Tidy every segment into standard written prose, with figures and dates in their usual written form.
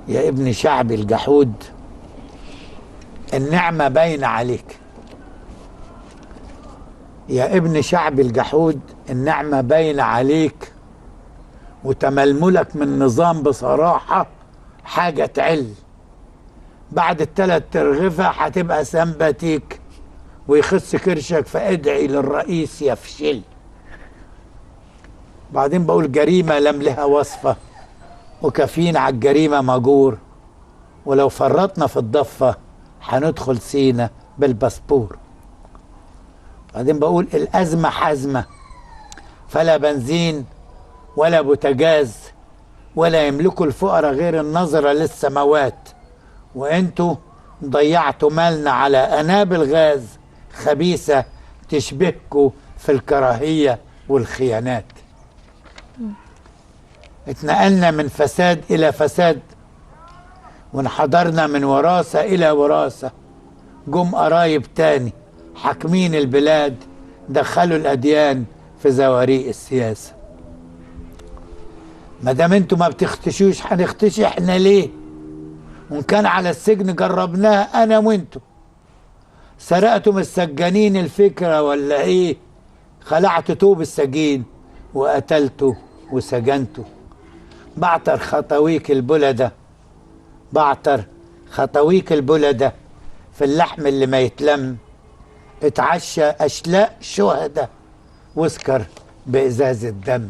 يا ابن شعبي الجحود، النعمة باينة عليك. يا ابن شعبي الجحود، النعمة باينة عليك، وتململك من نظام بصراحة حاجة تعل. بعد ال3 ترغفة هتبقى سمباتيك ويخص كرشك، فادعي للرئيس يفشل. بعدين بقول جريمة لم لها وصفة، وكافيين على الجريمة مجور، ولو فرطنا في الضفة هندخل سينا بالباسبور. بعدين بقول الأزمة حزمة، فلا بنزين ولا بوتاجاز ولا يملكوا الفقراء غير النظرة للسماوات، وانتوا ضيعتوا مالنا على أنابل غاز خبيثة تشبهكوا في الكراهية والخيانات. اتنقلنا من فساد إلى فساد، وانحدرنا من وراثة إلى وراثة. جم قرايب تاني حاكمين البلاد، دخلوا الأديان في زواريق السياسة. ما دام انتوا ما بتختشوش هنختشي احنا ليه؟ وان كان على السجن جربناها انا وانتوا. سرقتوا من السجانين الفكرة ولا ايه؟ خلعتوا توب السجين وقتلتوا وسجنتوا. بعتر خطويك البلدة، بعتر خطويك البلدة في اللحم اللي ما يتلم. اتعشى أشلاء شهداء واسكر بإزاز الدم.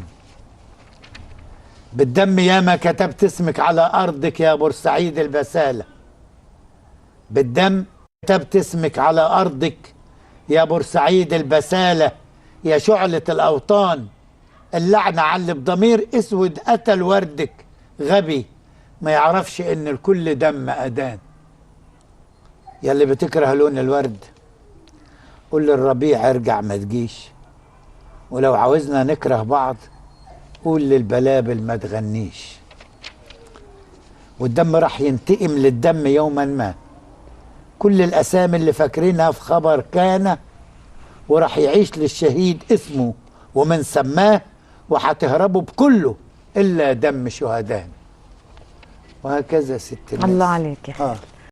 بالدم ياما كتبت اسمك على أرضك يا بورسعيد البسالة. بالدم كتبت اسمك على أرضك يا بورسعيد البسالة، يا شعلة الأوطان. اللعنة على اللي بضمير اسود قتل وردك، غبي ما يعرفش ان الكل دم أدان. يا اللي بتكره لون الورد، قول للربيع ارجع ما تجيش. ولو عاوزنا نكره بعض، قول للبلابل ما تغنيش. والدم راح ينتقم للدم يوما ما. كل الأسامي اللي فاكرينها في خبر كان، وراح يعيش للشهيد اسمه ومن سماه، وهتهربوا بكله إلا دم شهدان. وهكذا ست الناس. الله عليك يا خالد.